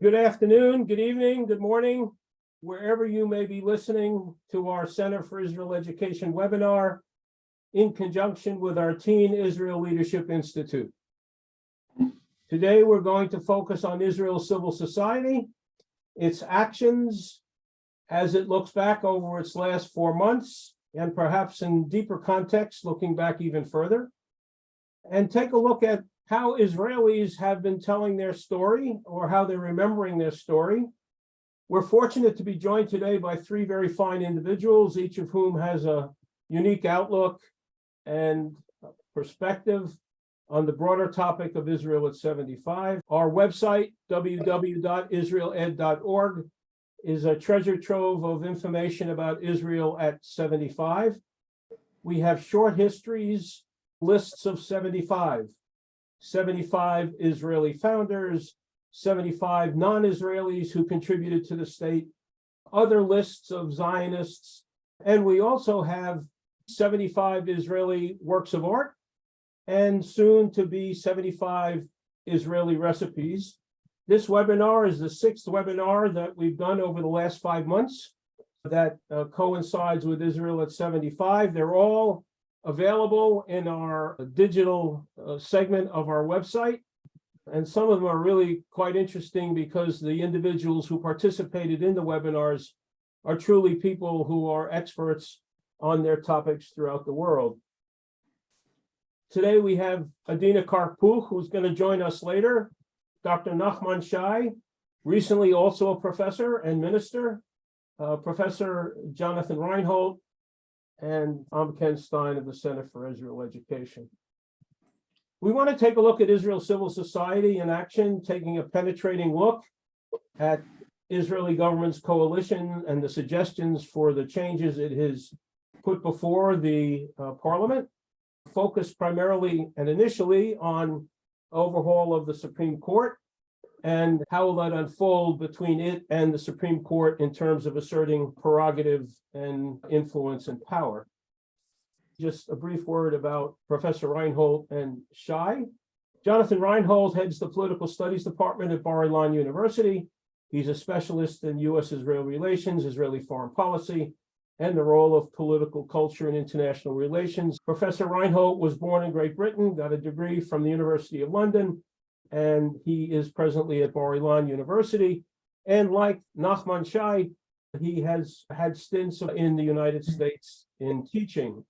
Good afternoon, good evening, good morning, wherever you may be listening to our Center for Israel Education webinar in conjunction with our Teen Israel Leadership Institute. Today, we're going to focus on Israel's civil society, its actions as it looks back over its last 4 months, and perhaps in deeper context, looking back even further, and take a look at how Israelis have been telling their story or how they're remembering their story. We're fortunate to be joined today by 3 very fine individuals, each of whom has a unique outlook and perspective on the broader topic of Israel at 75. Our website, www.israeled.org, is a treasure trove of information about Israel at 75. We have short histories, lists of 75 Israeli founders, 75 non-Israelis who contributed to the state, other lists of Zionists, and we also have 75 Israeli works of art, and soon to be 75 Israeli recipes. This webinar is the 6th webinar that we've done over the last 5 months that coincides with Israel at 75. They're all available in our digital segment of our website. And some of them are really quite interesting because the individuals who participated in the webinars are truly people who are experts on their topics throughout the world. Today we have Adina Karpuch, who's going to join us later, Dr. Nachman Shai, recently also a professor and minister, Professor Jonathan Rynhold, and I'm Ken Stein of the Center for Israel Education. We want to take a look at Israel's civil society in action, taking a penetrating look at Israeli government's coalition and the suggestions for the changes it has put before the parliament, focused primarily and initially on overhaul of the Supreme Court and how will that unfold between it and the Supreme Court in terms of asserting prerogative and influence and power. Just a brief word about Professor Rynhold and Shai. Jonathan Rynhold heads the Political Studies Department at Bar-Ilan University. He's a specialist in U.S.-Israel relations, Israeli foreign policy, and the role of political culture in international relations. Professor Rynhold was born in Great Britain, got a degree from the University of London, and he is presently at Bar-Ilan University. And like Nachman Shai, he has had stints in the United States in teaching.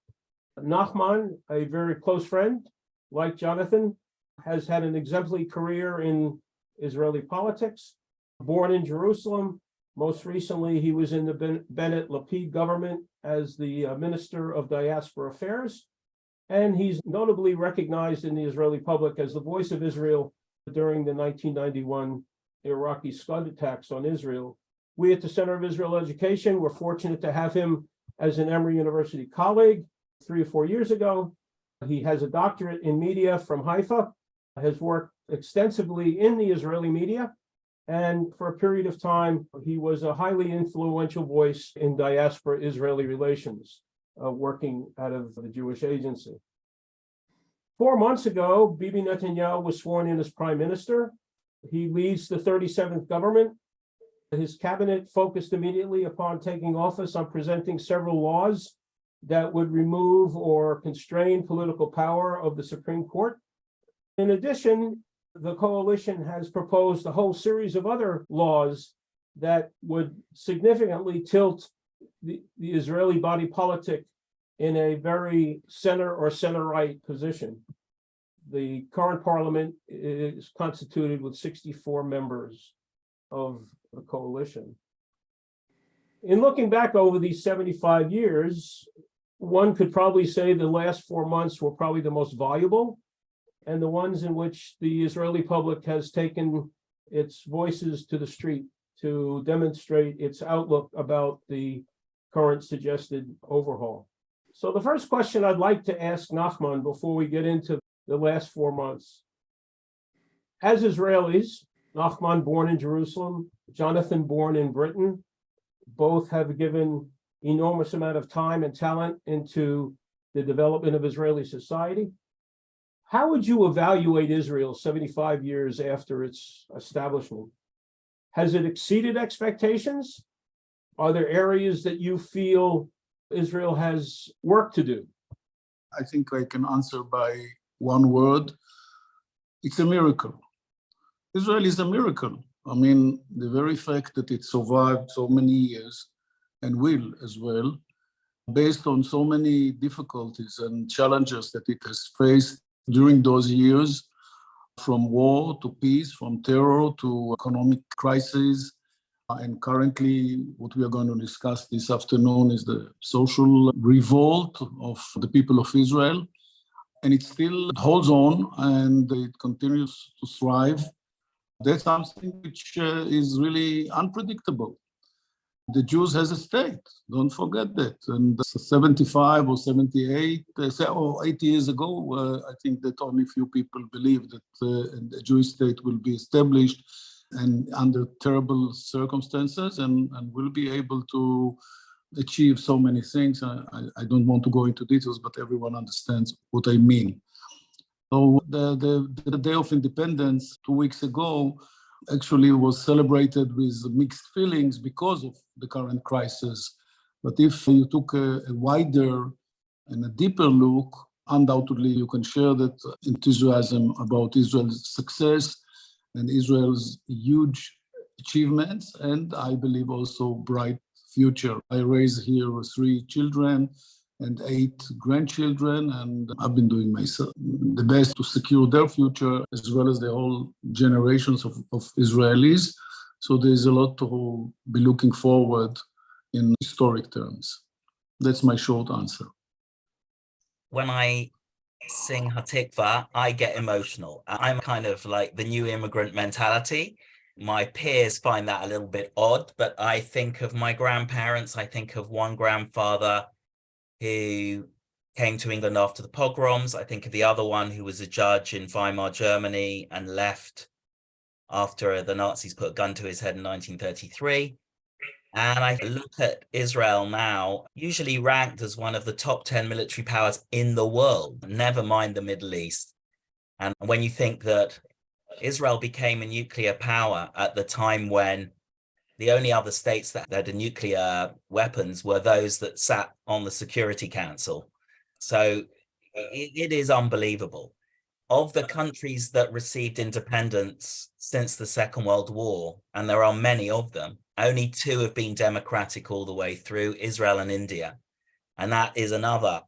Nachman, a very close friend, like Jonathan, has had an exemplary career in Israeli politics. Born in Jerusalem, most recently he was in the Bennett-Lapid government as the Minister of Diaspora Affairs, and he's notably recognized in the Israeli public as the voice of Israel during the 1991 Iraqi Scud attacks on Israel. We at the Center of Israel Education were fortunate to have him as an Emory University colleague 3 or 4 years ago. He has a doctorate in media from Haifa, has worked extensively in the Israeli media, and for a period of time, he was a highly influential voice in diaspora-Israeli relations, working out of the Jewish Agency. 4 months ago, Bibi Netanyahu was sworn in as prime minister. He leads the 37th government. His cabinet focused immediately upon taking office on presenting several laws that would remove or constrain political power of the Supreme Court. In addition, the coalition has proposed a whole series of other laws that would significantly tilt the Israeli body politic in a very center or center-right position. The current parliament is constituted with 64 members of the coalition. In looking back over these 75 years, one could probably say the last 4 months were probably the most valuable, and the ones in which the Israeli public has taken its voices to the street to demonstrate its outlook about the current suggested overhaul. So the first question I'd like to ask Nachman before we get into the last 4 months. As Israelis, Nachman born in Jerusalem, Jonathan born in Britain, both have given enormous amount of time and talent into the development of Israeli society. How would you evaluate Israel 75 years after its establishment? Has it exceeded expectations? Are there areas that you feel Israel has work to do? I think I can answer by one word. It's a miracle. Israel is a miracle. I mean, the very fact that it survived so many years and will as well, based on so many difficulties and challenges that it has faced during those years, from war to peace, from terror to economic crisis. And currently, what we are going to discuss this afternoon is the social revolt of the people of Israel. And it still holds on and it continues to thrive. That's something which is really unpredictable. The Jews has a state, don't forget that. And 75 or 78 or 80 years ago, I think that only few people believed that a Jewish state will be established and under terrible circumstances and will be able to achieve so many things. I don't want to go into details, but everyone understands what I mean. So the Day of Independence 2 weeks ago actually was celebrated with mixed feelings because of the current crisis. But if you took a wider and a deeper look, undoubtedly you can share that enthusiasm about Israel's success and Israel's huge achievements, and I believe also bright future. I raise here 3 children and 8 grandchildren, and I've been doing myself the best to secure their future as well as the whole generations of Israelis. So there's a lot to be looking forward in historic terms. That's my short answer. When I sing Hatikva, I get emotional. I'm kind of like the new immigrant mentality. My peers find that a little bit odd, but I think of my grandparents. I think of one grandfather who came to England after the pogroms. I think of the other one who was a judge in Weimar, Germany, and left after the Nazis put a gun to his head in 1933. And I look at Israel now, usually ranked as one of the top 10 military powers in the world, never mind the Middle East. And when you think that Israel became a nuclear power at the time when the only other states that had nuclear weapons were those that sat on the Security Council. So it is unbelievable. Of the countries that received independence since the Second World War, and there are many of them, only 2 have been democratic all the way through, Israel and India. And that is another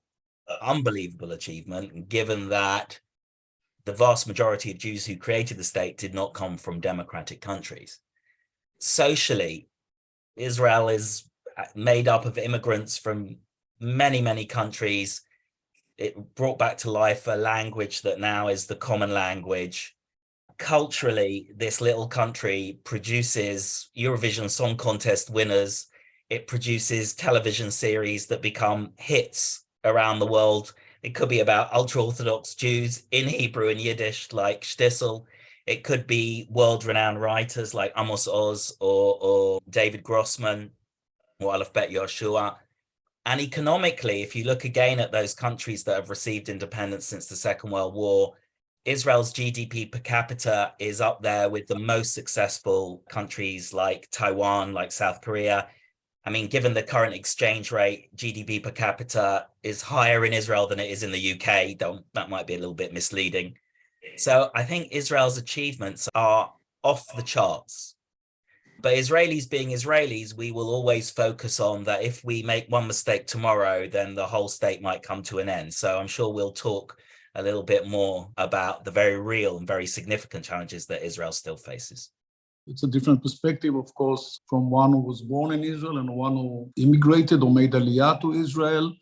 unbelievable achievement, given that the vast majority of Jews who created the state did not come from democratic countries. Socially, Israel is made up of immigrants from many, many countries. It brought back to life a language that now is the common language. Culturally, this little country produces Eurovision Song Contest winners. It produces television series that become hits around the world. It could be about ultra-Orthodox Jews in Hebrew and Yiddish, like Shtisel. It could be world-renowned writers like Amos Oz or David Grossman or Aleph Bet Yoshua. And economically, if you look again at those countries that have received independence since the Second World War, Israel's GDP per capita is up there with the most successful countries like Taiwan, like South Korea. I mean, given the current exchange rate, GDP per capita is higher in Israel than it is in the UK. That might be a little bit misleading. So I think Israel's achievements are off the charts. But Israelis being Israelis, we will always focus on that if we make one mistake tomorrow, then the whole state might come to an end. So I'm sure we'll talk a little bit more about the very real and very significant challenges that Israel still faces. It's a different perspective, of course, from one who was born in Israel and one who immigrated or made Aliyah to Israel.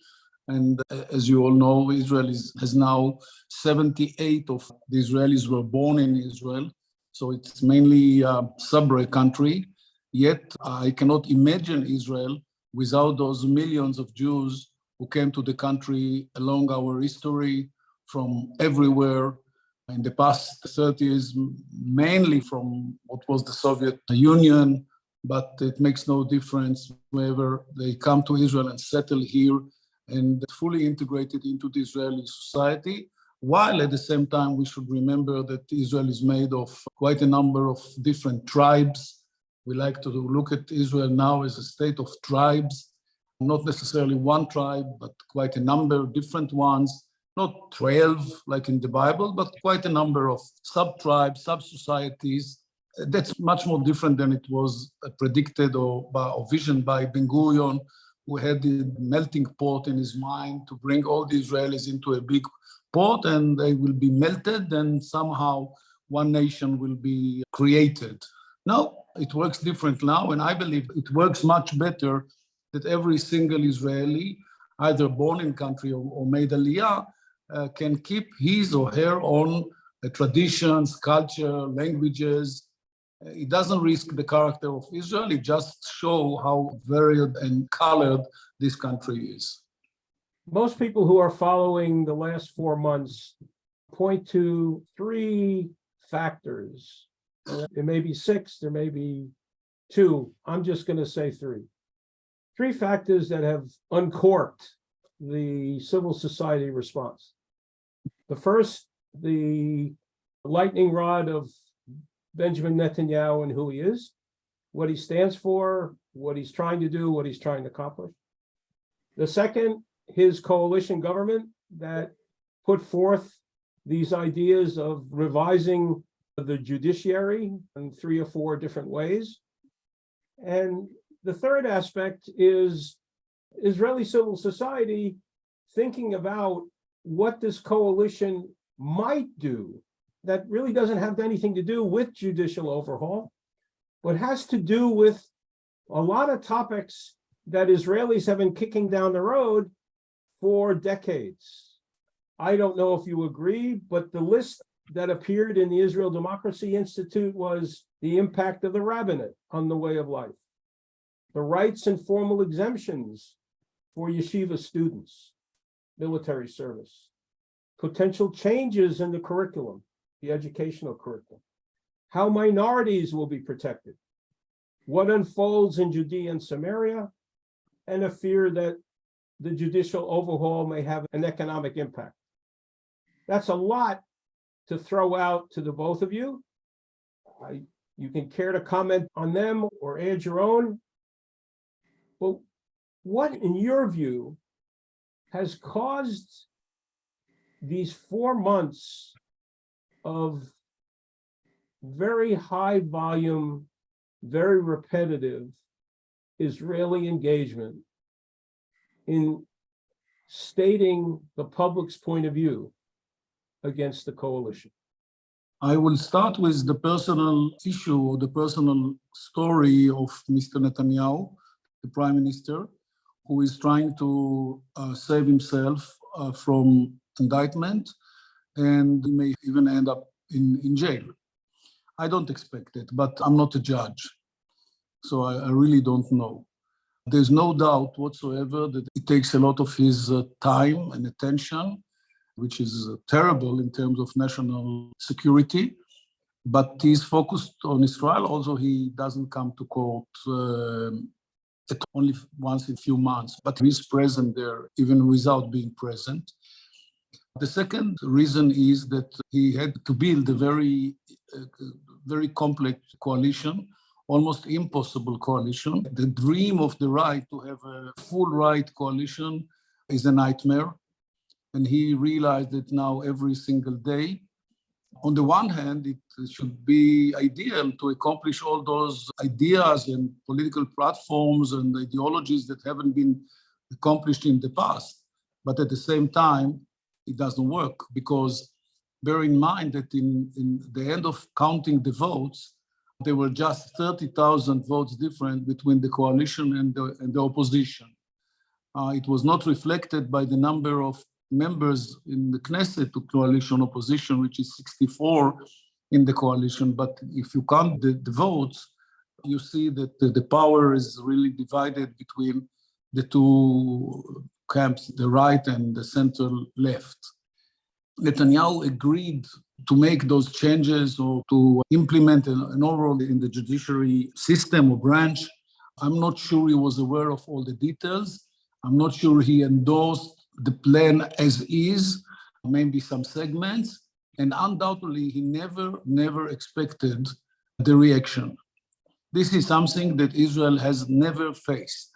And as you all know, Israel has now 78 of the Israelis were born in Israel. So it's mainly a sub-Arab country. Yet I cannot imagine Israel without those millions of Jews who came to the country along our history from everywhere in the past 30 years, mainly from what was the Soviet Union, but it makes no difference whether they come to Israel and settle here and fully integrated into the Israeli society, while at the same time we should remember that Israel is made of quite a number of different tribes We like to look at Israel now as a state of tribes, not necessarily one tribe, but quite a number of different ones, not 12 like in the Bible, but quite a number of sub-tribes, sub-societies. That's much more different than it was predicted or visioned by Ben-Gurion, who had the melting pot in his mind to bring all the Israelis into a big pot, and they will be melted, and somehow one nation will be created. No, it works different now, and I believe it works much better that every single Israeli, either born in country or made Aliyah, can keep his or her own traditions, culture, languages. It doesn't risk the character of Israel, it just shows how varied and colored this country is. Most people who are following the last 4 months point to 3 factors. There may be 6, there may be 2. I'm just going to say 3. 3 factors that have uncorked the civil society response. The first, the lightning rod of Benjamin Netanyahu and who he is, what he stands for, what he's trying to do, what he's trying to accomplish. The second, his coalition government that put forth these ideas of revising the judiciary in 3 or 4 different ways. And the third aspect is Israeli civil society thinking about what this coalition might do that really doesn't have anything to do with judicial overhaul, but has to do with a lot of topics that Israelis have been kicking down the road for decades. I don't know if you agree, but the list that appeared in the Israel Democracy Institute was the impact of the rabbinate on the way of life, the rights and formal exemptions for yeshiva students, military service, potential changes in the curriculum, the educational curriculum, how minorities will be protected, what unfolds in Judea and Samaria, and a fear that the judicial overhaul may have an economic impact. That's a lot to throw out to the both of you. You can care to comment on them or add your own. But what, in your view, has caused these 4 months of very high volume, very repetitive Israeli engagement in stating the public's point of view against the coalition? I will start with the personal issue or the personal story of Mr. Netanyahu, the Prime Minister, who is trying to save himself from indictment and may even end up in jail. I don't expect it, but I'm not a judge, so I really don't know. There's no doubt whatsoever that it takes a lot of his time and attention, which is terrible in terms of national security, but he's focused on Israel. Also, he doesn't come to court only once in a few months, but he's present there even without being present. The second reason is that he had to build a very complex coalition, almost impossible coalition. The dream of the right to have a full right coalition is a nightmare. And he realized it now every single day. On the one hand, it should be ideal to accomplish all those ideas and political platforms and ideologies that haven't been accomplished in the past. But at the same time, it doesn't work, because bear in mind that in the end of counting the votes, there were just 30,000 votes different between the coalition and the opposition. It was not reflected by the number of members in the Knesset to coalition opposition, which is 64 in the coalition. But if you count the votes, you see that the power is really divided between the two camps, the right and the center left. Netanyahu agreed to make those changes or to implement an overhaul in the judiciary system or branch. I'm not sure he was aware of all the details. I'm not sure he endorsed the plan as is, maybe some segments, and undoubtedly he never expected the reaction. This is something that Israel has never faced.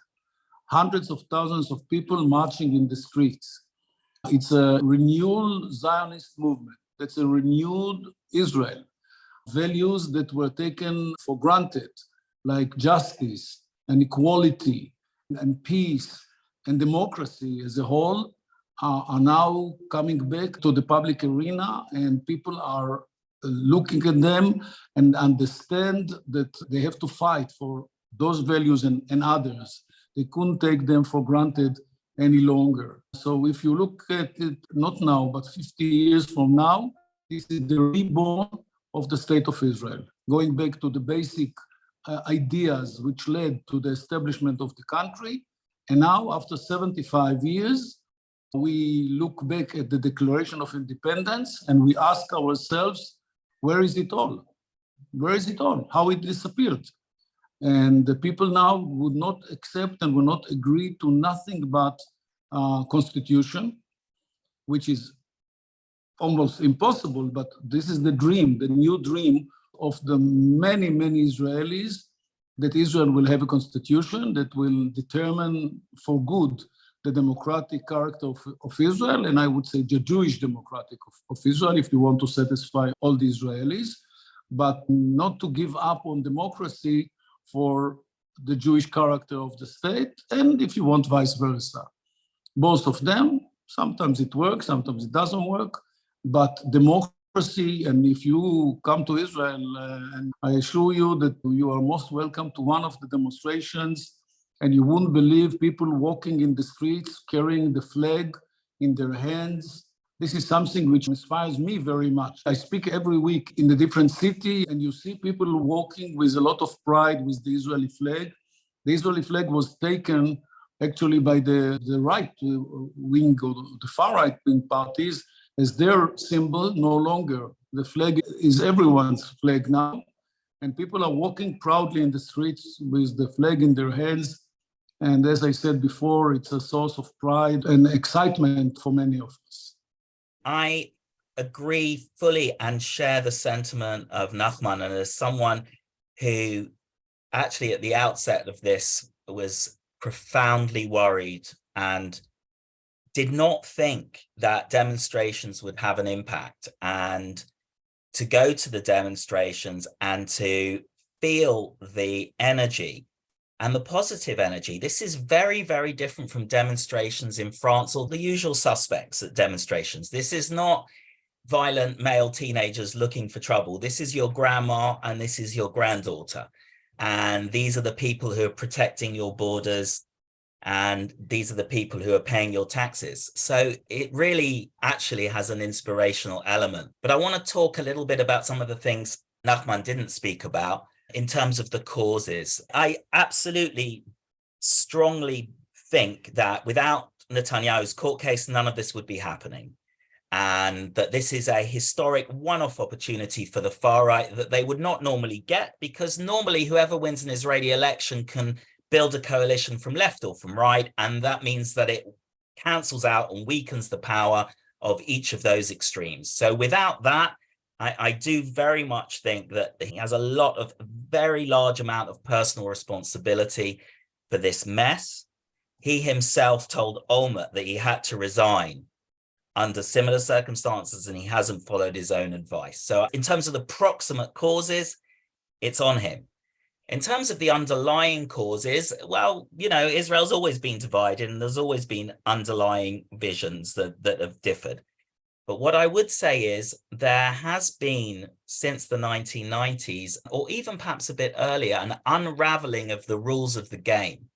Hundreds of thousands of people marching in the streets. It's a renewed Zionist movement. That's a renewed Israel. Values that were taken for granted, like justice and equality and peace and democracy as a whole, are now coming back to the public arena, and people are looking at them and understand that they have to fight for those values and others. They couldn't take them for granted any longer. So if you look at it, not now, but 50 years from now, this is the reborn of the state of Israel, going back to the basic ideas which led to the establishment of the country. And now, after 75 years, we look back at the Declaration of Independence and we ask ourselves, where is it all? Where is it all? How it disappeared? And the people now would not accept and will not agree to nothing but constitution, which is almost impossible, but this is the dream, the new dream of the many, many Israelis, that Israel will have a constitution that will determine for good the democratic character of Israel, and I would say the Jewish democratic of Israel, if you want to satisfy all the Israelis, but not to give up on democracy for the Jewish character of the state, and if you want, vice versa. Both of them, sometimes it works, sometimes it doesn't work, but democracy, and if you come to Israel, and I assure you that you are most welcome to one of the demonstrations, and you wouldn't believe people walking in the streets carrying the flag in their hands. This is something which inspires me very much. I speak every week in a different city, and you see people walking with a lot of pride with the Israeli flag. The Israeli flag was taken actually by the right wing or the far right wing parties as their symbol. No longer. The flag is everyone's flag now, and people are walking proudly in the streets with the flag in their hands. And as I said before, it's a source of pride and excitement for many of us. I agree fully and share the sentiment of Nachman, and as someone who actually at the outset of this was profoundly worried and did not think that demonstrations would have an impact, and to go to the demonstrations and to feel the energy and the positive energy. This is very, very different from demonstrations in France or the usual suspects at demonstrations. This is not violent male teenagers looking for trouble. This is your grandma and this is your granddaughter. And these are the people who are protecting your borders. And these are the people who are paying your taxes. So it really actually has an inspirational element. But I want to talk a little bit about some of the things Nachman didn't speak about in terms of the causes. I absolutely strongly think that without Netanyahu's court case, none of this would be happening. And that this is a historic one-off opportunity for the far right that they would not normally get, because normally whoever wins an Israeli election can build a coalition from left or from right. And that means that it cancels out and weakens the power of each of those extremes. So without that, I do very much think that he has a lot of very large amount of personal responsibility for this mess. He himself told Olmert that he had to resign under similar circumstances, and he hasn't followed his own advice. So in terms of the proximate causes, it's on him. In terms of the underlying causes, well, you know, Israel's always been divided and there's always been underlying visions that have differed. But what I would say is there has been, since the 1990s, or even perhaps a bit earlier, an unraveling of the rules of the game.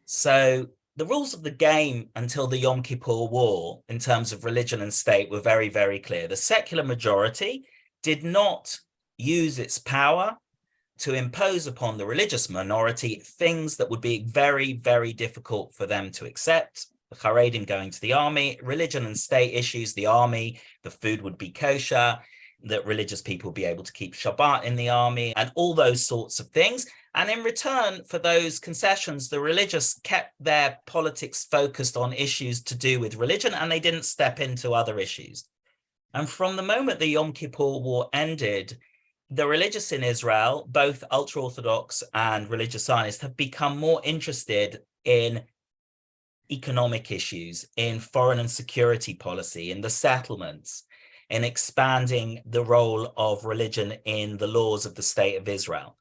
So the rules of the game until the Yom Kippur War, in terms of religion and state, were very, very clear. The secular majority did not use its power to impose upon the religious minority things that would be very, very difficult for them to accept. The Haredim going to the army, religion and state issues, the army, the food would be kosher, that religious people would be able to keep Shabbat in the army, and all those sorts of things. And in return for those concessions, the religious kept their politics focused on issues to do with religion, and they didn't step into other issues. And from the moment the Yom Kippur War ended, the religious in Israel, both ultra-Orthodox and religious Zionists, have become more interested in economic issues, in foreign and security policy, in the settlements, in expanding the role of religion in the laws of the state of Israel.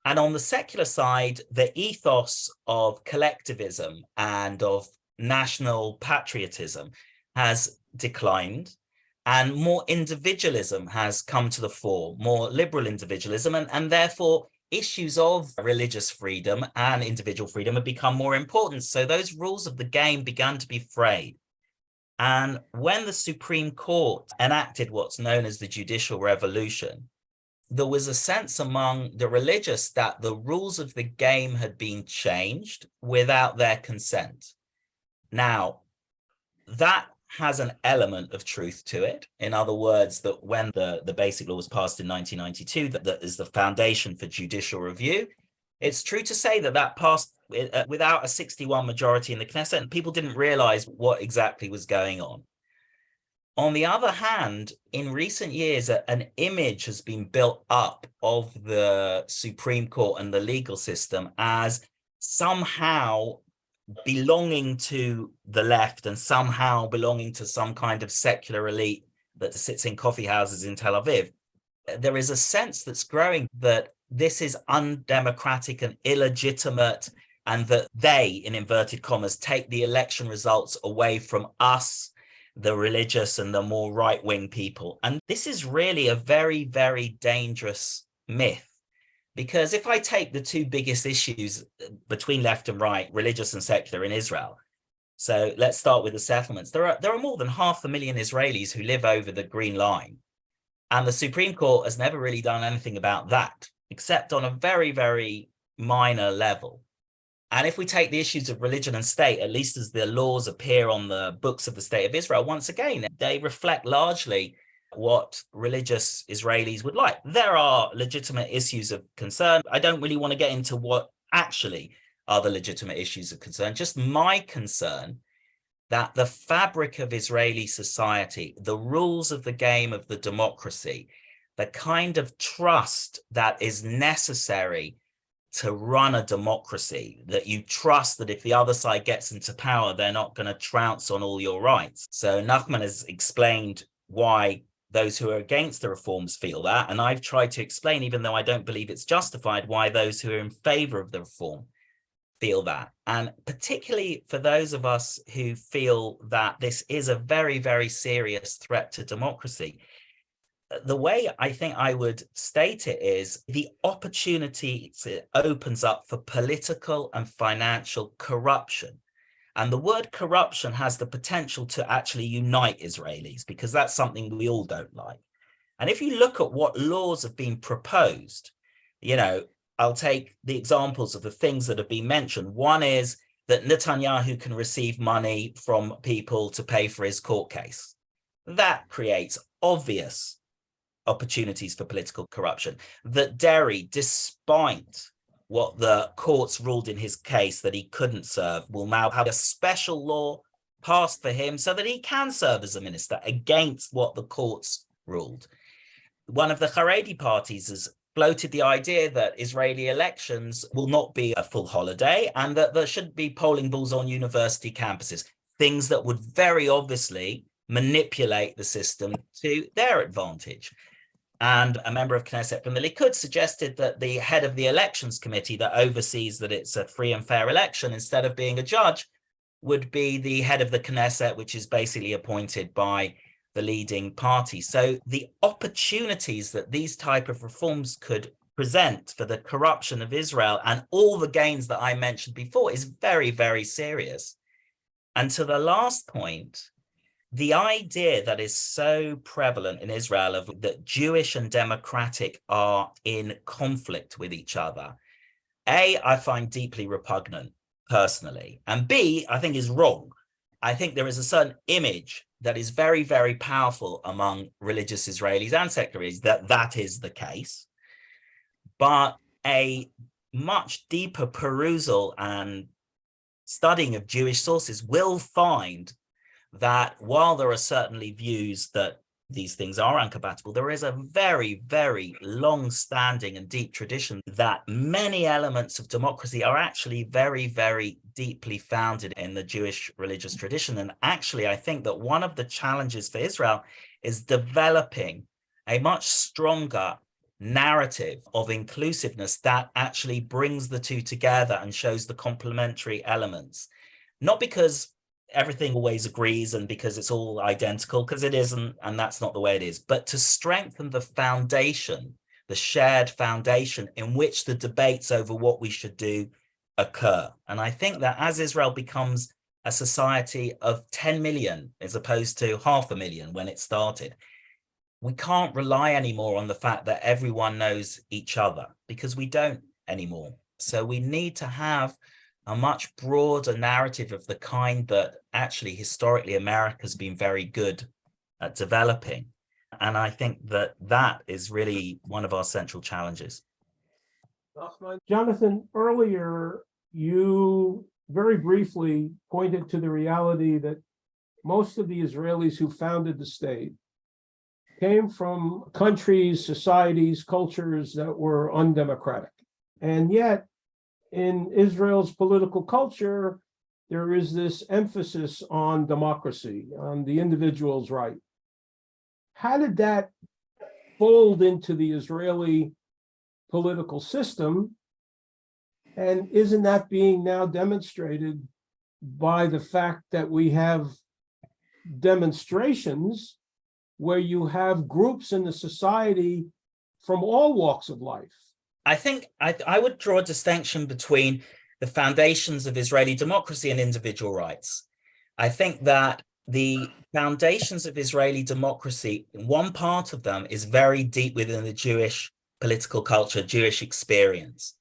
And on the secular side, the ethos of collectivism and of national patriotism has declined, and more individualism has come to the fore, more liberal individualism, and therefore issues of religious freedom and individual freedom have become more important. So those rules of the game began to be frayed. And when the Supreme Court enacted what's known as the Judicial Revolution, there was a sense among the religious that the rules of the game had been changed without their consent. Now, that has an element of truth to it. In other words, that when the basic law was passed in 1992, that is the foundation for judicial review, it's true to say that that passed without a 61 majority in the Knesset, and people didn't realize what exactly was going on. On the other hand, in recent years, an image has been built up of the Supreme Court and the legal system as somehow belonging to the left and somehow belonging to some kind of secular elite that sits in coffee houses in Tel Aviv. There is a sense that's growing that this is undemocratic and illegitimate, and that they, in inverted commas, take the election results away from us, the religious and the more right-wing people. And this is really a very, very dangerous myth. Because if I take the two biggest issues between left and right, religious and secular in Israel, so let's start with the settlements. There are more than 500,000 Israelis who live over the Green Line. And the Supreme Court has never really done anything about that, except on a very, very minor level. And if we take the issues of religion and state, at least as the laws appear on the books of the state of Israel, once again, they reflect largely what religious Israelis would like. There are legitimate issues of concern. I don't really want to get into what actually are the legitimate issues of concern. Just my concern that the fabric of Israeli society, the rules of the game of the democracy, the kind of trust that is necessary to run a democracy, that you trust that if the other side gets into power, they're not going to trounce on all your rights. So Nachman has explained why those who are against the reforms feel that. And I've tried to explain, even though I don't believe it's justified, why those who are in favor of the reform feel that. And particularly for those of us who feel that this is a very, very serious threat to democracy, the way I think I would state it is the opportunity it opens up for political and financial corruption. And the word corruption has the potential to actually unite Israelis, because that's something we all don't like. And if you look at what laws have been proposed, you know, I'll take the examples of the things that have been mentioned. One is that Netanyahu can receive money from people to pay for his court case. That creates obvious opportunities for political corruption. That Derry, despite what the courts ruled in his case that he couldn't serve, will now have a special law passed for him so that he can serve as a minister against what the courts ruled. One of the Haredi parties has floated the idea that Israeli elections will not be a full holiday and that there should be polling booths on university campuses, things that would very obviously manipulate the system to their advantage. And a member of Knesset from the Likud suggested that the head of the elections committee that oversees that it's a free and fair election, instead of being a judge, would be the head of the Knesset, which is basically appointed by the leading party. So the opportunities that these type of reforms could present for the corruption of Israel and all the gains that I mentioned before is very, very serious. And to the last point, the idea that is so prevalent in Israel of that Jewish and democratic are in conflict with each other, A, I find deeply repugnant personally, and B, I think is wrong. I think there is a certain image that is very, very powerful among religious Israelis and secularies that that is the case. But a much deeper perusal and studying of Jewish sources will find that while there are certainly views that these things are incompatible. There is a very, very long-standing and deep tradition that many elements of democracy are actually very, very deeply founded in the Jewish religious tradition. And actually, I think that one of the challenges for Israel is developing a much stronger narrative of inclusiveness that actually brings the two together and shows the complementary elements. Not because everything always agrees and because it's all identical, because it isn't, and that's not the way it is, but to strengthen the foundation, the shared foundation in which the debates over what we should do occur. And I think that as Israel becomes a society of 10 million as opposed to 500,000 when it started, we can't rely anymore on the fact that everyone knows each other, because we don't anymore. So we need to have a much broader narrative of the kind that actually historically America's been very good at developing. And I think that that is really one of our central challenges. Jonathan, earlier you very briefly pointed to the reality that most of the Israelis who founded the state came from countries, societies, cultures that were undemocratic. And yet, in Israel's political culture, there is this emphasis on democracy, on the individual's right. How did that fold into the Israeli political system? And isn't that being now demonstrated by the fact that we have demonstrations where you have groups in the society from all walks of life? I think I would draw a distinction between the foundations of Israeli democracy and individual rights. I think that the foundations of Israeli democracy, one part of them is very deep within the Jewish political culture, Jewish experience.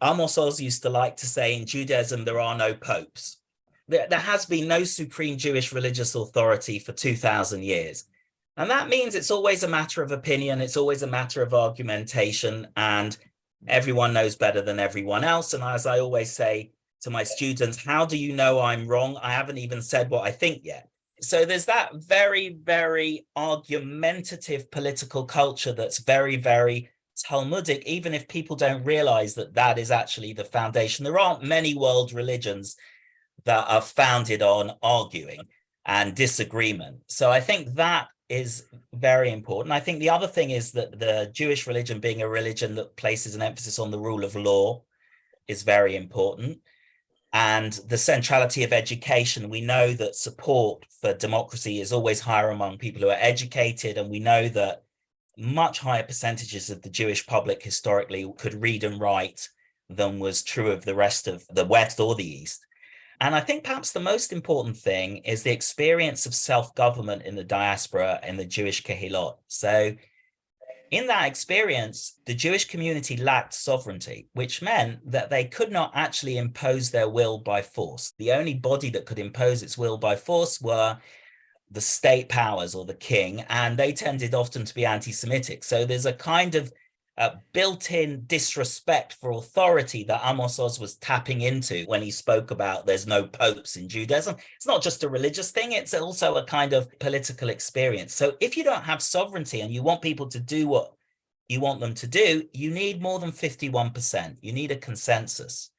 Amos Oz used to like to say, in Judaism, there are no popes. There has been no supreme Jewish religious authority for 2,000 years. And that means it's always a matter of opinion. It's always a matter of argumentation, and everyone knows better than everyone else. And as I always say to my students, how do you know I'm wrong? I haven't even said what I think yet. So there's that very, very argumentative political culture that's very, very Talmudic, even if people don't realize that that is actually the foundation. There aren't many world religions that are founded on arguing and disagreement. So I think that is very important. I think the other thing is that the Jewish religion, being a religion that places an emphasis on the rule of law, is very important. And the centrality of education, we know that support for democracy is always higher among people who are educated. And we know that much higher percentages of the Jewish public historically could read and write than was true of the rest of the West or the East. And I think perhaps the most important thing is the experience of self-government in the diaspora and the Jewish Kehilot. So in that experience, the Jewish community lacked sovereignty, which meant that they could not actually impose their will by force. The only body that could impose its will by force were the state powers or the king, and they tended often to be anti-Semitic. So there's a kind of built-in disrespect for authority that Amos Oz was tapping into when he spoke about there's no popes in Judaism. It's not just a religious thing, it's also a kind of political experience. So if you don't have sovereignty and you want people to do what you want them to do, you need more than 51%. You need a consensus.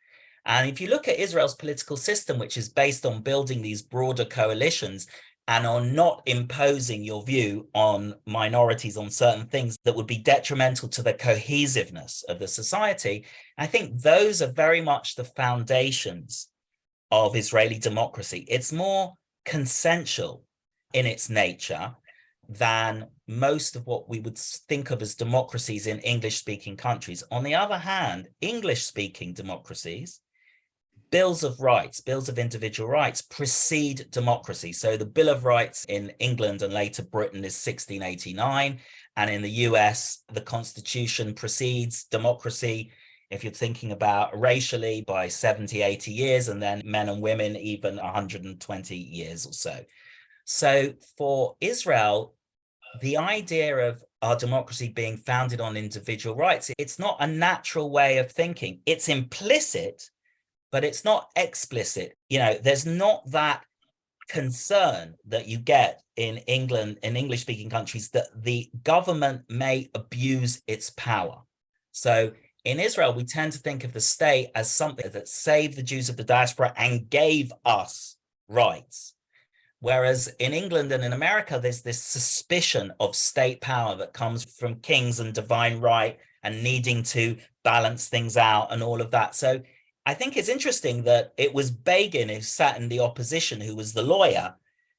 And if you look at Israel's political system, which is based on building these broader coalitions, and on not imposing your view on minorities on certain things that would be detrimental to the cohesiveness of the society, I think those are very much the foundations of Israeli democracy. It's more consensual in its nature than most of what we would think of as democracies in English-speaking countries. On the other hand, English-speaking democracies, bills of rights, bills of individual rights precede democracy. So the Bill of Rights in England and later Britain is 1689. And in the US, the Constitution precedes democracy, if you're thinking about racially, by 70, 80 years, and then men and women even 120 years or so. So for Israel, the idea of our democracy being founded on individual rights, it's not a natural way of thinking. It's implicit, but it's not explicit. You know, there's not that concern that you get in England, in English-speaking countries, that the government may abuse its power. So in Israel, we tend to think of the state as something that saved the Jews of the diaspora and gave us rights. Whereas in England and in America, there's this suspicion of state power that comes from kings and divine right and needing to balance things out and all of that. So I think it's interesting that it was Begin who sat in the opposition, who was the lawyer,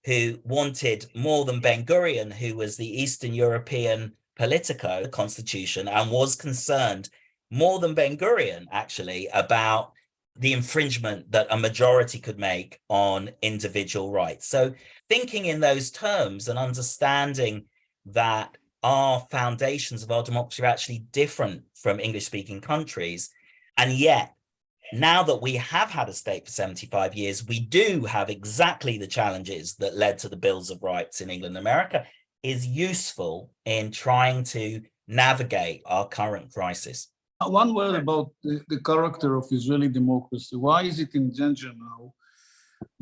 who wanted more than Ben-Gurion, who was the Eastern European politico, constitution, and was concerned more than Ben-Gurion, actually, about the infringement that a majority could make on individual rights. So thinking in those terms and understanding that our foundations of our democracy are actually different from English-speaking countries, and yet now that we have had a state for 75 years, we do have exactly the challenges that led to the Bills of Rights in England and America, is useful in trying to navigate our current crisis. One word about the character of Israeli democracy. Why is it in danger now?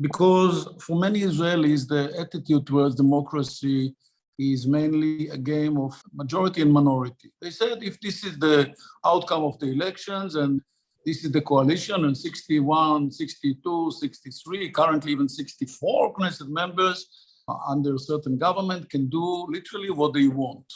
Because for many Israelis, the attitude towards democracy is mainly a game of majority and minority. They said if this is the outcome of the elections and this is the coalition and 61, 62, 63, currently even 64 Knesset members under a certain government can do literally what they want.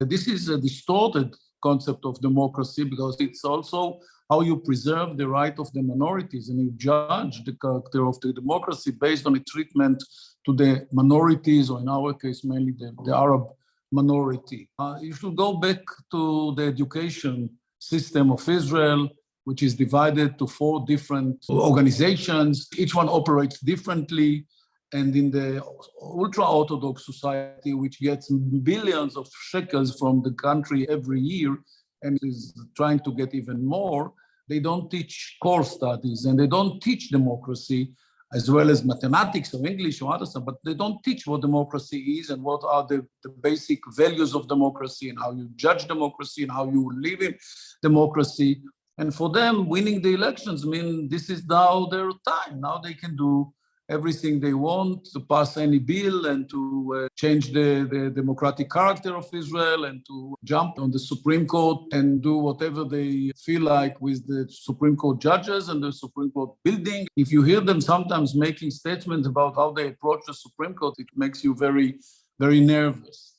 This is a distorted concept of democracy because it's also how you preserve the right of the minorities and you judge the character of the democracy based on its treatment to the minorities, or in our case, mainly the Arab minority. You should go back to the education system of Israel, which is divided to 4 different organizations. Each one operates differently. And in the ultra-Orthodox society, which gets billions of shekels from the country every year and is trying to get even more, they don't teach core studies and they don't teach democracy as well as mathematics or English or other stuff, but they don't teach what democracy is and what are the basic values of democracy and how you judge democracy and how you live in democracy. And for them, winning the elections mean this is now their time. Now they can do everything they want, to pass any bill and to change the democratic character of Israel and to jump on the Supreme Court and do whatever they feel like with the Supreme Court judges and the Supreme Court building. If you hear them sometimes making statements about how they approach the Supreme Court, it makes you very, very nervous.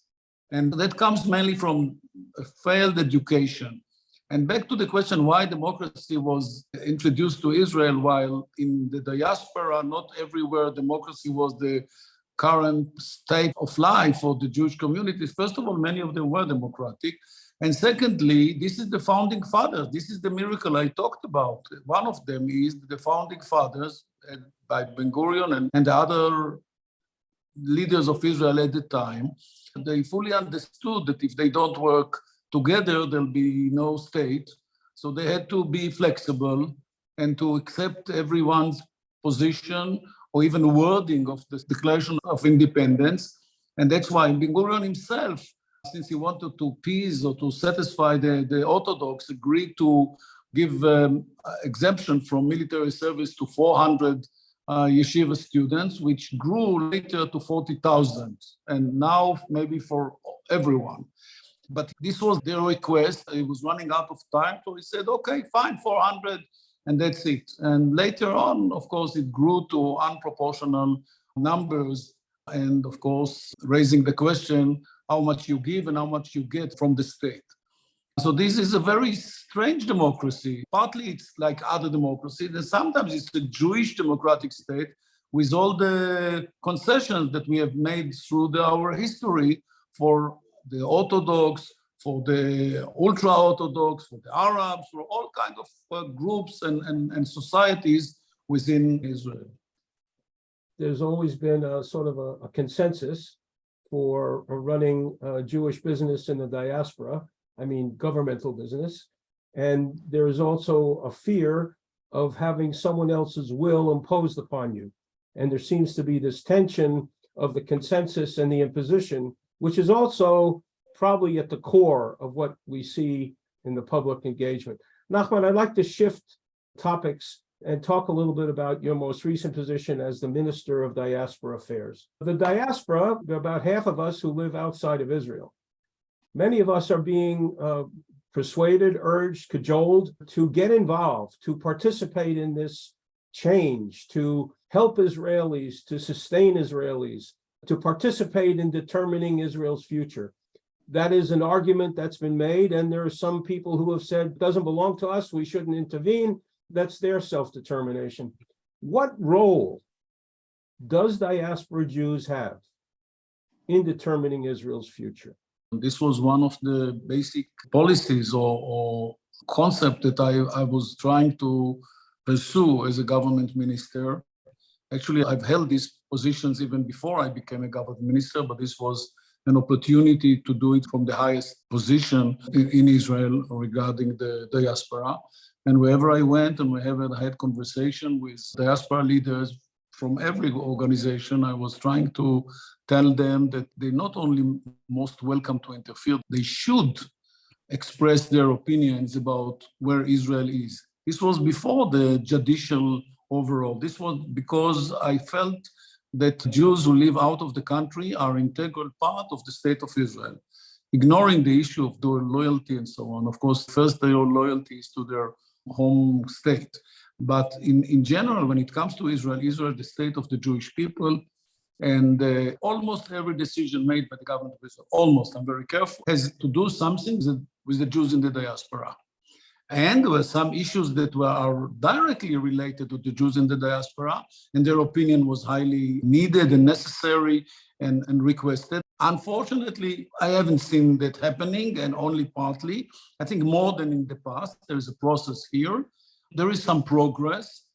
And that comes mainly from a failed education. And back to the question why democracy was introduced to Israel, while in the diaspora, not everywhere democracy was the current state of life for the Jewish communities. First of all, many of them were democratic. And secondly, this is the founding fathers. This is the miracle I talked about. One of them is the founding fathers by Ben-Gurion and the other leaders of Israel at the time. They fully understood that if they don't work together, there'll be no state. So they had to be flexible and to accept everyone's position or even wording of the Declaration of Independence. And that's why Ben-Gurion himself, since he wanted to appease or to satisfy the Orthodox, agreed to give exemption from military service to 400 yeshiva students, which grew later to 40,000, and now maybe for everyone. But this was their request. It was running out of time. So he said, okay, fine, 400, and that's it. And later on, of course, it grew to unproportional numbers. And of course, raising the question, how much you give and how much you get from the state. So this is a very strange democracy. Partly it's like other democracies, and sometimes it's a Jewish democratic state with all the concessions that we have made through our history for the Orthodox, for the ultra-Orthodox, for the Arabs, for all kinds of groups and societies within Israel. There's always been a sort of a consensus for running Jewish business in the diaspora, I mean governmental business, and there is also a fear of having someone else's will imposed upon you. And there seems to be this tension of the consensus and the imposition, which is also probably at the core of what we see in the public engagement. Nachman, I'd like to shift topics and talk a little bit about your most recent position as the Minister of Diaspora Affairs. The diaspora, about half of us who live outside of Israel. Many of us are being persuaded, urged, cajoled to get involved, to participate in this change, to help Israelis, to sustain Israelis, to participate in determining Israel's future. That is an argument that's been made, and there are some people who have said, it doesn't belong to us, we shouldn't intervene. That's their self-determination. What role does diaspora Jews have in determining Israel's future? This was one of the basic policies or concept that I was trying to pursue as a government minister. Actually, I've held these positions even before I became a government minister, but this was an opportunity to do it from the highest position in Israel regarding the diaspora. And wherever I went and wherever I had conversation with diaspora leaders from every organization, I was trying to tell them that they're not only most welcome to interfere, they should express their opinions about where Israel is. This was before the judicial overhaul. This was because I felt that Jews who live out of the country are an integral part of the state of Israel, ignoring the issue of their loyalty and so on. Of course, first their loyalty is to their home state. But in general, when it comes to Israel, Israel is the state of the Jewish people, and almost every decision made by the government of Israel, almost, I'm very careful, has to do something with the Jews in the diaspora. And there were some issues that are directly related to the Jews in the diaspora, and their opinion was highly needed and necessary and requested. Unfortunately, I haven't seen that happening, and only partly. I think more than in the past, there is a process here. There is some progress.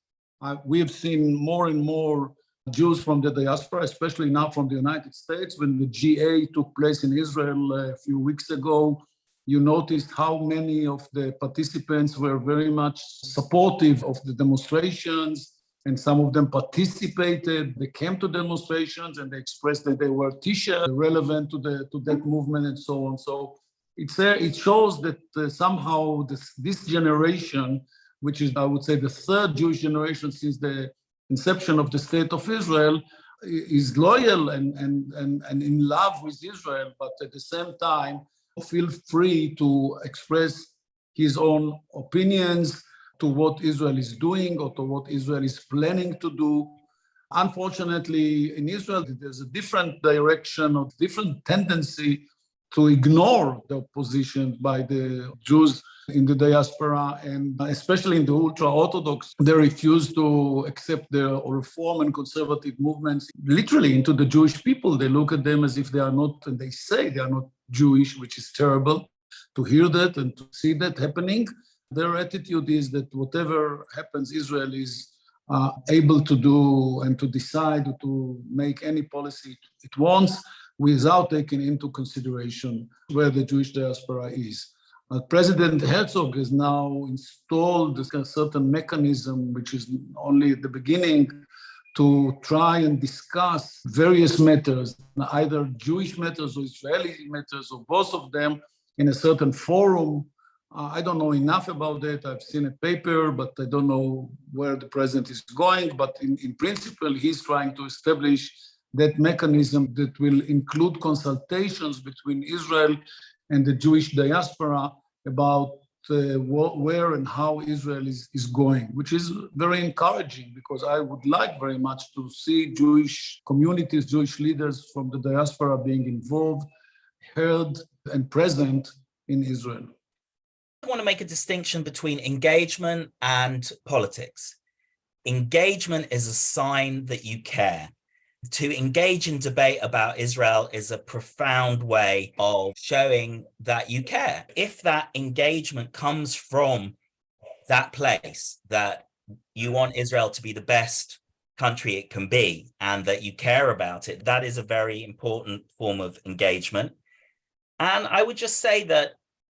We have seen more and more Jews from the diaspora, especially now from the United States. When the GA took place in Israel a few weeks ago, you noticed how many of the participants were very much supportive of the demonstrations, and some of them participated. They came to demonstrations and they expressed that they were T-shirts relevant to that movement and so on. So it shows that somehow this generation, which is, I would say, the third Jewish generation since the inception of the State of Israel, is loyal and in love with Israel, but at the same time, feel free to express his own opinions to what Israel is doing or to what Israel is planning to do. Unfortunately, in Israel, there's a different direction or different tendency to ignore the opposition by the Jews in the diaspora, and especially in the ultra-Orthodox. They refuse to accept the reform and conservative movements literally into the Jewish people. They look at them as if they are not, and they say they are not Jewish, which is terrible to hear that and to see that happening. Their attitude is that whatever happens, Israel is able to do and to decide to make any policy it wants without taking into consideration where the Jewish diaspora is. President Herzog has now installed a certain mechanism, which is only at the beginning, to try and discuss various matters, either Jewish matters or Israeli matters or both of them, in a certain forum. I don't know enough about that. I've seen a paper, but I don't know where the president is going. But in principle, he's trying to establish that mechanism that will include consultations between Israel and the Jewish diaspora about where and how Israel is going, which is very encouraging, because I would like very much to see Jewish communities, Jewish leaders from the diaspora being involved, heard, and present in Israel. I want to make a distinction between engagement and politics. Engagement is a sign that you care. To engage in debate about Israel is a profound way of showing that you care. If that engagement comes from that place, that you want Israel to be the best country it can be and that you care about it, that is a very important form of engagement. And I would just say that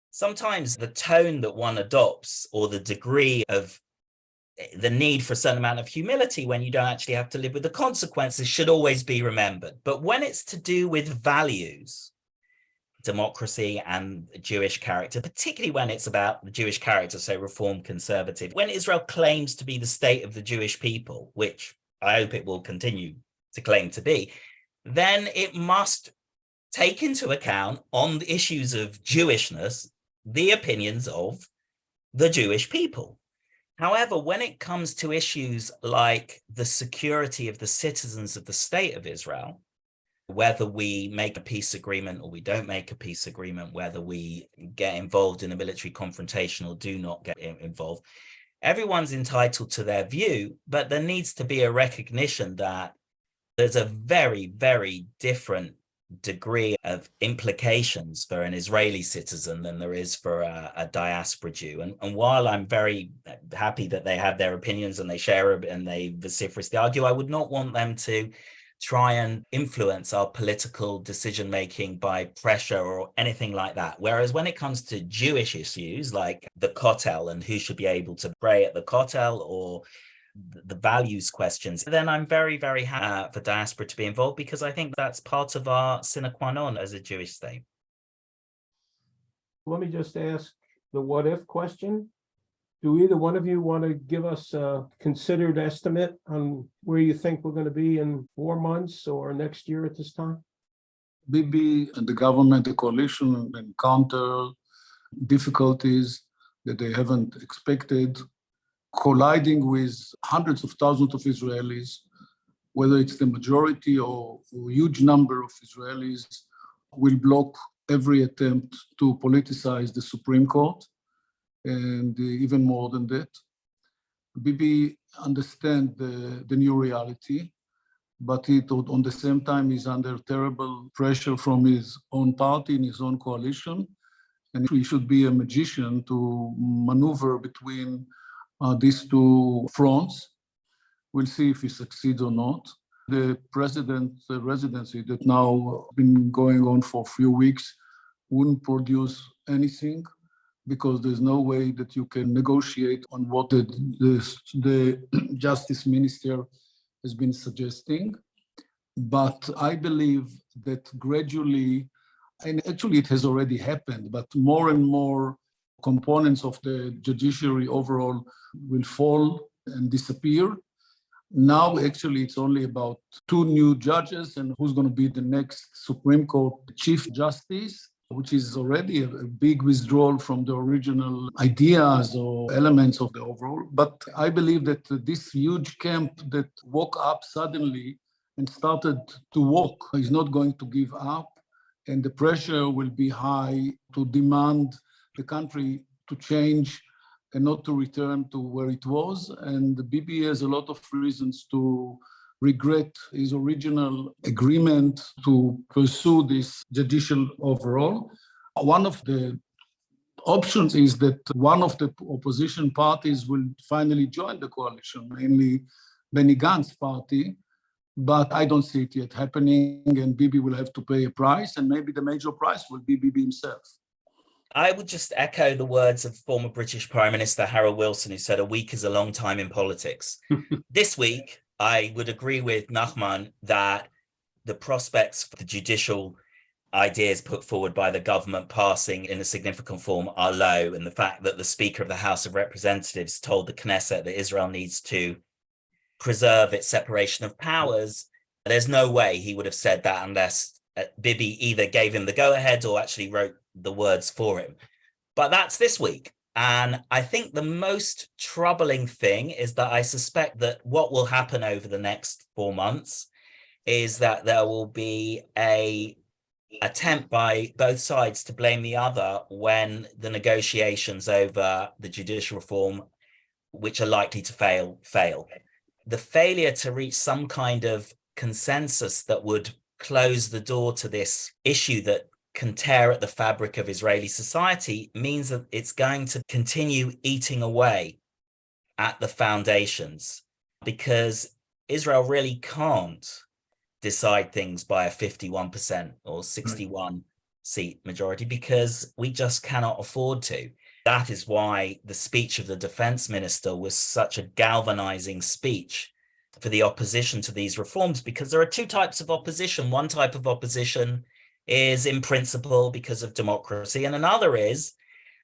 sometimes the tone that one adopts or the degree of the need for a certain amount of humility when you don't actually have to live with the consequences should always be remembered. But when it's to do with values, democracy and Jewish character, particularly when it's about the Jewish character, so Reform conservative. When Israel claims to be the state of the Jewish people, which I hope it will continue to claim to be, then it must take into account on the issues of Jewishness, the opinions of the Jewish people. However, when it comes to issues like the security of the citizens of the state of Israel, whether we make a peace agreement or we don't make a peace agreement, whether we get involved in a military confrontation or do not get involved, everyone's entitled to their view, but there needs to be a recognition that there's a very, very different degree of implications for an Israeli citizen than there is for a diaspora Jew. And while I'm very happy that they have their opinions and they share and they vociferously argue, I would not want them to try and influence our political decision-making by pressure or anything like that. Whereas when it comes to Jewish issues like the Kotel and who should be able to pray at the Kotel or the values questions, then I'm very, very happy for diaspora to be involved, because I think that's part of our sine qua non as a Jewish state. Let me just ask the what if question. Do either one of you want to give us a considered estimate on where you think we're going to be in 4 months or next year at this time? Bibi and the government, the coalition, encounter difficulties that they haven't expected, colliding with hundreds of thousands of Israelis, whether it's the majority or a huge number of Israelis, will block every attempt to politicize the Supreme Court, and even more than that. Bibi understands the new reality, but he on the same time is under terrible pressure from his own party and his own coalition, and he should be a magician to maneuver between these two fronts. We'll see if he succeeds or not. The president's residency that now been going on for a few weeks wouldn't produce anything, because there's no way that you can negotiate on what the justice minister has been suggesting. But I believe that gradually, and actually it has already happened, but more and more components of the judiciary overall will fall and disappear. Now, actually, it's only about 2 new judges and who's going to be the next Supreme Court Chief Justice, which is already a big withdrawal from the original ideas or elements of the overall. But I believe that this huge camp that woke up suddenly and started to walk is not going to give up, and the pressure will be high to demand the country to change and not to return to where it was. And the Bibi has a lot of reasons to regret his original agreement to pursue this judicial overall. One of the options is that one of the opposition parties will finally join the coalition, mainly Benny Gantz's party, but I don't see it yet happening, and Bibi will have to pay a price, and maybe the major price will be Bibi himself. I would just echo the words of former British Prime Minister Harold Wilson, who said a week is a long time in politics. This week, I would agree with Nachman that the prospects for the judicial ideas put forward by the government passing in a significant form are low, and the fact that the Speaker of the House of Representatives told the Knesset that Israel needs to preserve its separation of powers, there's no way he would have said that unless Bibi either gave him the go-ahead or actually wrote the words for him. But that's this week. And I think the most troubling thing is that I suspect that what will happen over the next 4 months is that there will be an attempt by both sides to blame the other when the negotiations over the judicial reform, which are likely to fail. The failure to reach some kind of consensus that would close the door to this issue that can tear at the fabric of Israeli society means that it's going to continue eating away at the foundations, because Israel really can't decide things by a 51% or 61 seat majority, because we just cannot afford to. That is why the speech of the defense minister was such a galvanizing speech for the opposition to these reforms, because there are 2 types of opposition. One type of opposition is in principle because of democracy. And another is,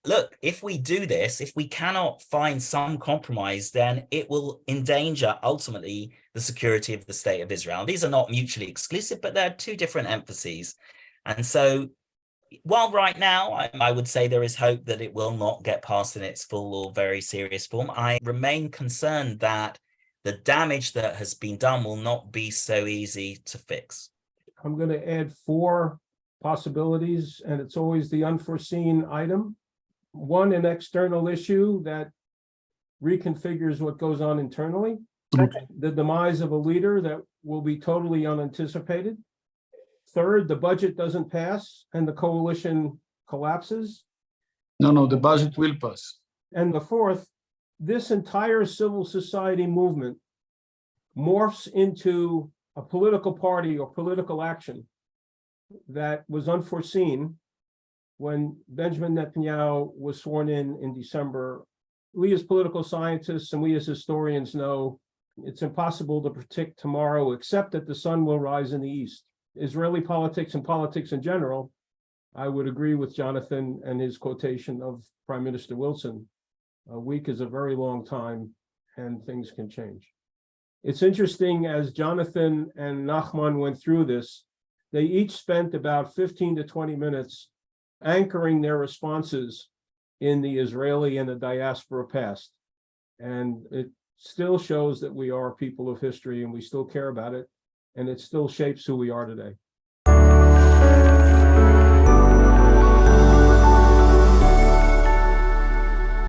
look, if we do this, if we cannot find some compromise, then it will endanger ultimately the security of the state of Israel. These are not mutually exclusive, but they're two different emphases. And so while right now, I would say there is hope that it will not get passed in its full or very serious form, I remain concerned that the damage that has been done will not be so easy to fix. I'm going to add 4 possibilities, and it's always the unforeseen item. 1, an external issue that reconfigures what goes on internally. Second, the demise of a leader that will be totally unanticipated. Third, the budget doesn't pass and the coalition collapses. No, the budget will pass. And the fourth, this entire civil society movement morphs into a political party or political action that was unforeseen when Benjamin Netanyahu was sworn in December. We as political scientists and we as historians know it's impossible to predict tomorrow, except that the sun will rise in the east. Israeli politics and politics in general, I would agree with Jonathan and his quotation of Prime Minister Wilson. A week is a very long time and things can change. It's interesting, as Jonathan and Nachman went through this, they each spent about 15 to 20 minutes anchoring their responses in the Israeli and the diaspora past. And it still shows that we are people of history and we still care about it, and it still shapes who we are today.